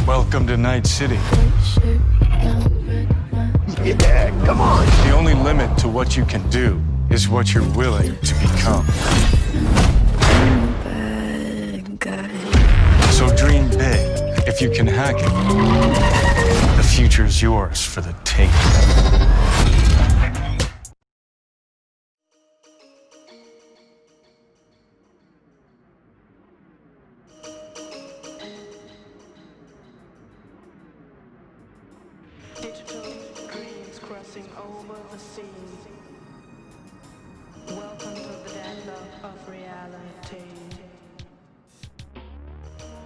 Welcome to Night City. Yeah, come on! The only limit to what you can do is what you're willing to become. So dream big. If you can hack it, the future's yours for the taking. Digital dreams crossing over the sea. Welcome to the deadlock of reality.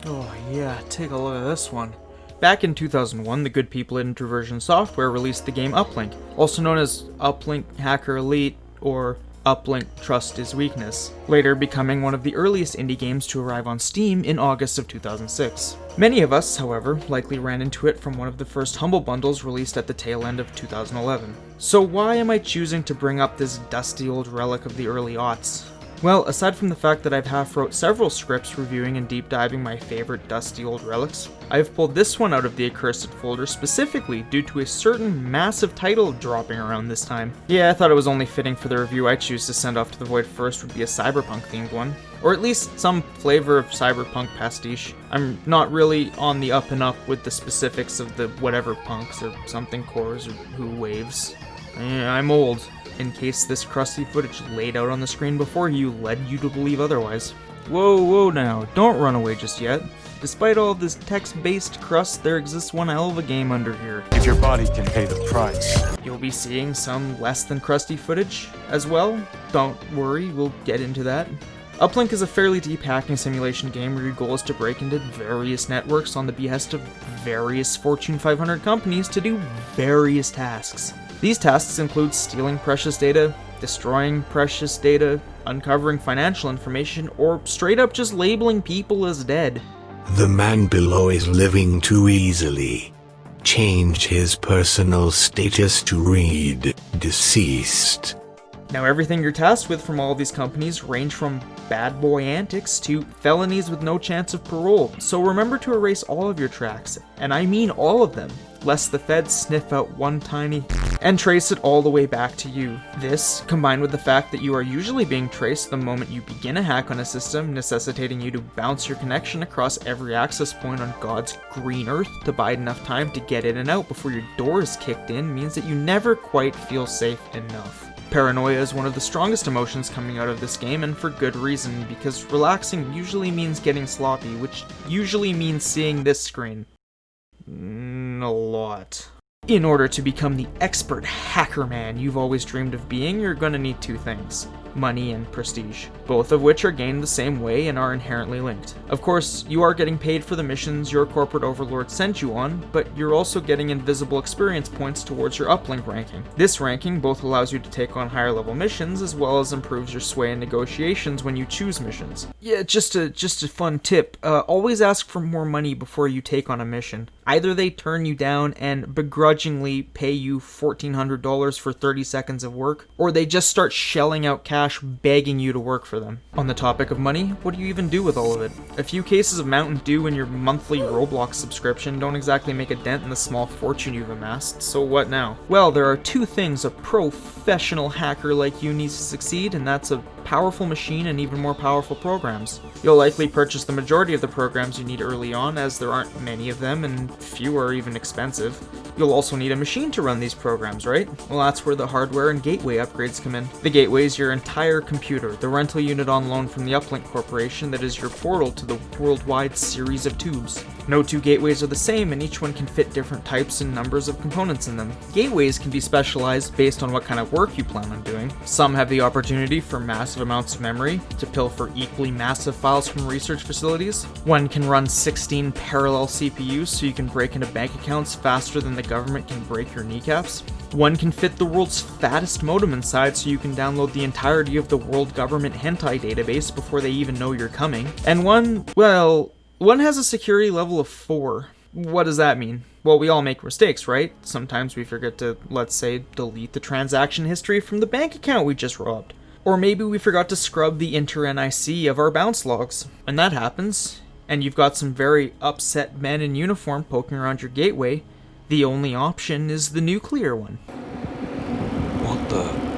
Oh yeah, take a look at this one. Back in 2001, the good people at Introversion Software released the game Uplink, also known as Uplink Hacker Elite or Uplink Trust is Weakness, later becoming one of the earliest indie games to arrive on Steam in August of 2006. Many of us, however, likely ran into it from one of the first Humble Bundles released at the tail end of 2011. So why am I choosing to bring up this dusty old relic of the early aughts? Well, aside from the fact that I've half-wrote several scripts reviewing and deep diving my favorite dusty old relics, I've pulled this one out of the accursed folder specifically due to a certain massive title dropping around this time. Yeah, I thought it was only fitting for the review I choose to send off to the void first would be a Cyberpunk themed one. Or at least some flavor of Cyberpunk pastiche. I'm not really on the up and up with the specifics of the whatever punks or something cores or who waves. I'm old, in case this crusty footage laid out on the screen before you led you to believe otherwise. Whoa now, don't run away just yet. Despite all of this text-based crust, there exists one hell of a game under here. If your body can pay the price. You'll be seeing some less than crusty footage as well. Don't worry, we'll get into that. Uplink is a fairly deep hacking simulation game where your goal is to break into various networks on the behest of various Fortune 500 companies to do various tasks. These tasks include stealing precious data, destroying precious data, uncovering financial information, or straight up just labeling people as dead. The man below is living too easily. Change his personal status to read deceased. Now everything you're tasked with from all of these companies range from bad boy antics to felonies with no chance of parole, so remember to erase all of your tracks, and I mean all of them, lest the feds sniff out one tiny and trace it all the way back to you. This, combined with the fact that you are usually being traced the moment you begin a hack on a system, necessitating you to bounce your connection across every access point on God's green earth to bide enough time to get in and out before your door is kicked in, means that you never quite feel safe enough. Paranoia is one of the strongest emotions coming out of this game, and for good reason, because relaxing usually means getting sloppy, which usually means seeing this screen. A lot. In order to become the expert Hackerman you've always dreamed of being, you're gonna need two things: money and prestige, both of which are gained the same way and are inherently linked. Of course, you are getting paid for the missions your corporate overlord sent you on, but you're also getting invisible experience points towards your uplink ranking. This ranking both allows you to take on higher level missions, as well as improves your sway in negotiations when you choose missions. Yeah, just a fun tip, always ask for more money before you take on a mission. Either they turn you down and begrudgingly pay you $1,400 for 30 seconds of work, or they just start shelling out cash begging you to work for them. On the topic of money, what do you even do with all of it? A few cases of Mountain Dew and your monthly Roblox subscription don't exactly make a dent in the small fortune you've amassed, so what now? Well, there are two things a professional hacker like you needs to succeed, and that's a powerful machine and even more powerful programs. You'll likely purchase the majority of the programs you need early on, as there aren't many of them and few are even expensive. You'll also need a machine to run these programs, right? Well, that's where the hardware and gateway upgrades come in. The gateway is your entire computer, the rental unit on loan from the Uplink Corporation that is your portal to the worldwide series of tubes. No two gateways are the same, and each one can fit different types and numbers of components in them. Gateways can be specialized based on what kind of work you plan on doing. Some have the opportunity for massive amounts of memory to pilfer equally massive files from research facilities. One can run 16 parallel CPUs so you can break into bank accounts faster than the government can break your kneecaps. One can fit the world's fattest modem inside so you can download the entirety of the world government hentai database before they even know you're coming. And one has a security level of 4. What does that mean? Well, we all make mistakes, right? Sometimes we forget to, let's say, delete the transaction history from the bank account we just robbed. Or maybe we forgot to scrub the inter-NIC of our bounce logs. When that happens, and you've got some very upset men in uniform poking around your gateway, the only option is the nuclear one. What the?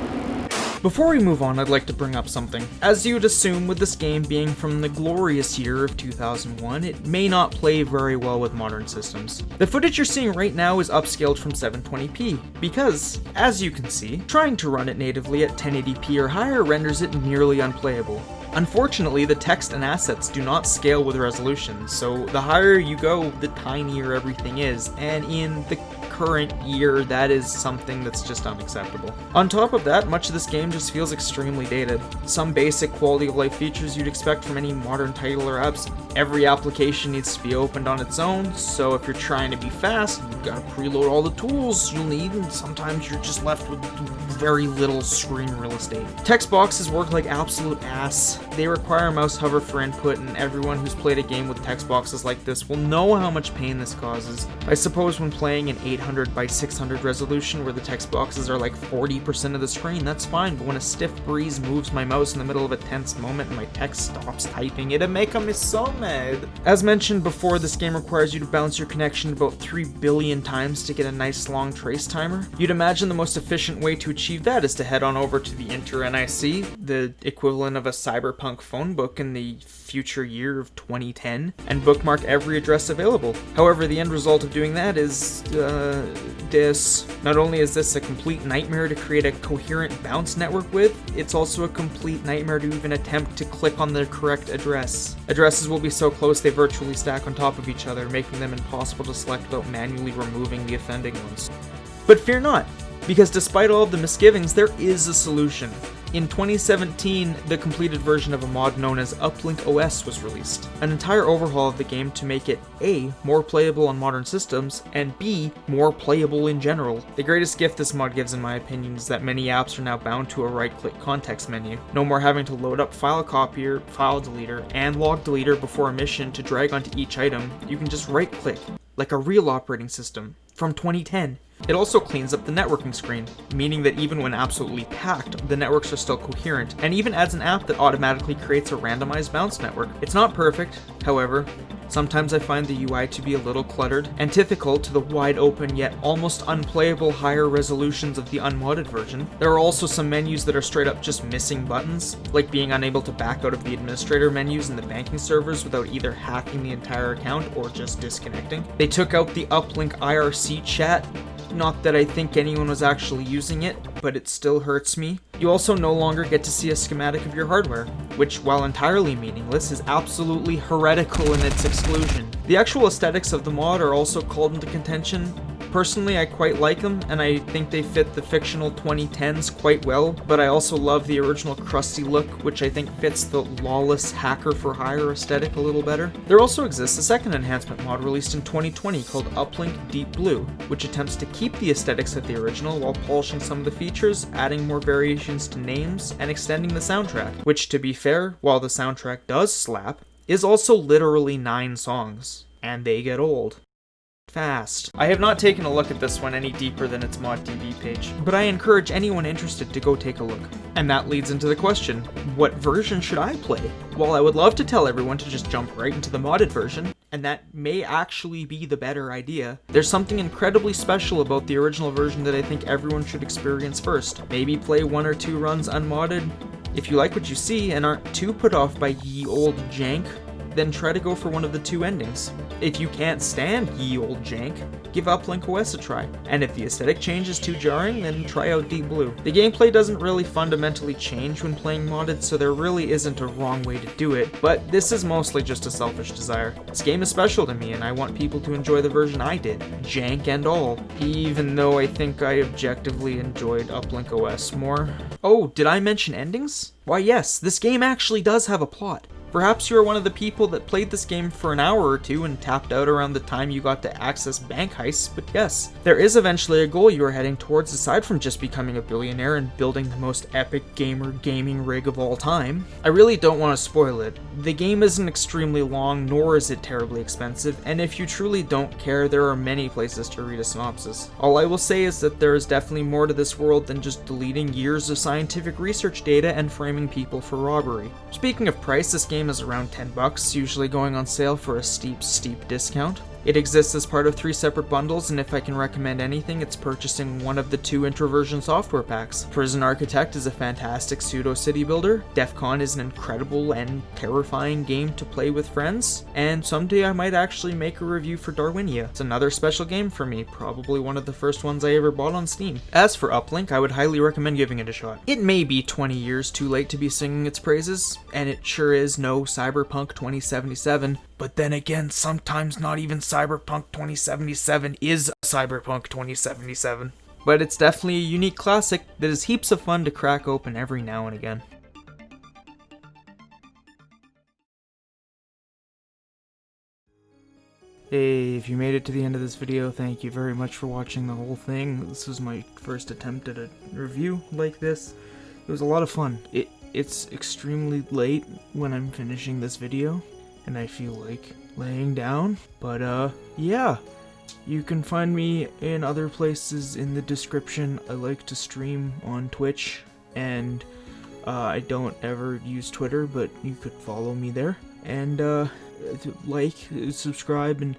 Before we move on, I'd like to bring up something. As you'd assume with this game being from the glorious year of 2001, it may not play very well with modern systems. The footage you're seeing right now is upscaled from 720p, because, as you can see, trying to run it natively at 1080p or higher renders it nearly unplayable. Unfortunately, the text and assets do not scale with resolution, so the higher you go, the tinier everything is, and in the current year, that is something that's just unacceptable. On top of that, much of this game just feels extremely dated. Some basic quality of life features you'd expect from any modern title or apps. Every application needs to be opened on its own, so if you're trying to be fast, you've got to preload all the tools you'll need, and sometimes you're just left with very little screen real estate. Text boxes work like absolute ass. They require mouse hover for input, and everyone who's played a game with text boxes like this will know how much pain this causes. I suppose when playing an 800 by 600 resolution where the text boxes are like 40% of the screen, that's fine, but when a stiff breeze moves my mouse in the middle of a tense moment and my text stops typing, it'll make me so mad. As mentioned before, this game requires you to bounce your connection about 3 billion times to get a nice long trace timer. You'd imagine the most efficient way to achieve that is to head on over to the Inter-NIC, the equivalent of a Cyberpunk phone book in the future year of 2010, and bookmark every address available. However, the end result of doing that is, this. Not only is this a complete nightmare to create a coherent bounce network with, it's also a complete nightmare to even attempt to click on the correct address. Addresses will be so close they virtually stack on top of each other, making them impossible to select without manually removing the offending ones. But fear not, because despite all of the misgivings, there is a solution. In 2017, the completed version of a mod known as Uplink OS was released, an entire overhaul of the game to make it A, more playable on modern systems, and B, more playable in general. The greatest gift this mod gives, in my opinion, is that many apps are now bound to a right-click context menu. No more having to load up file copier, file deleter, and log deleter before a mission to drag onto each item. You can just right-click, like a real operating system, from 2010. It also cleans up the networking screen, meaning that even when absolutely packed, the networks are still coherent, and even adds an app that automatically creates a randomized bounce network. It's not perfect, however. Sometimes I find the UI to be a little cluttered, antithetical to the wide open yet almost unplayable higher resolutions of the unmodded version. There are also some menus that are straight up just missing buttons, like being unable to back out of the administrator menus in the banking servers without either hacking the entire account or just disconnecting. They took out the Uplink IRC chat. Not that I think anyone was actually using it, but it still hurts me. You also no longer get to see a schematic of your hardware, which, while entirely meaningless, is absolutely heretical in its exclusion. The actual aesthetics of the mod are also called into contention. Personally, I quite like them, and I think they fit the fictional 2010s quite well, but I also love the original crusty look, which I think fits the lawless hacker-for-hire aesthetic a little better. There also exists a second enhancement mod released in 2020 called Uplink Deep Blue, which attempts to keep the aesthetics of the original while polishing some of the features, adding more variations to names, and extending the soundtrack, which, to be fair, while the soundtrack does slap, is also literally 9 songs, and they get old fast. I have not taken a look at this one any deeper than its ModDB page, but I encourage anyone interested to go take a look. And that leads into the question, what version should I play? Well, I would love to tell everyone to just jump right into the modded version, and that may actually be the better idea. There's something incredibly special about the original version that I think everyone should experience first. Maybe play 1 or 2 runs unmodded. If you like what you see and aren't too put off by ye old jank, then try to go for one of the 2 endings. If you can't stand ye old jank, give Uplink OS a try. And if the aesthetic change is too jarring, then try out Deep Blue. The gameplay doesn't really fundamentally change when playing modded, so there really isn't a wrong way to do it, but this is mostly just a selfish desire. This game is special to me, and I want people to enjoy the version I did, jank and all, even though I think I objectively enjoyed Uplink OS more. Oh, did I mention endings? Why yes, this game actually does have a plot. Perhaps you are one of the people that played this game for an hour or 2 and tapped out around the time you got to access bank heists, but yes, there is eventually a goal you are heading towards aside from just becoming a billionaire and building the most epic gamer gaming rig of all time. I really don't want to spoil it. The game isn't extremely long, nor is it terribly expensive, and if you truly don't care, there are many places to read a synopsis. All I will say is that there is definitely more to this world than just deleting years of scientific research data and framing people for robbery. Speaking of price, this game game is around $10, usually going on sale for a steep discount. It exists as part of 3 separate bundles, and if I can recommend anything, it's purchasing one of the 2 introversion software packs. Prison Architect is a fantastic pseudo-city builder, DEF CON is an incredible and terrifying game to play with friends, and someday I might actually make a review for Darwinia. It's another special game for me, probably one of the first ones I ever bought on Steam. As for Uplink, I would highly recommend giving it a shot. It may be 20 years too late to be singing its praises, and it sure is no Cyberpunk 2077, but then again, sometimes not even Cyberpunk 2077 is Cyberpunk 2077. But it's definitely a unique classic that is heaps of fun to crack open every now and again. Hey, if you made it to the end of this video, thank you very much for watching the whole thing. This was my first attempt at a review like this. It was a lot of fun. It's extremely late when I'm finishing this video, and I feel like laying down, but yeah, you can find me in other places in the description. I like to stream on Twitch, and I don't ever use Twitter, but you could follow me there, and like, subscribe, and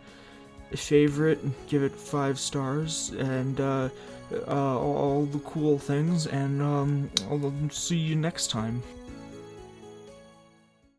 favorite, and give it 5 stars, and all the cool things, and I'll see you next time.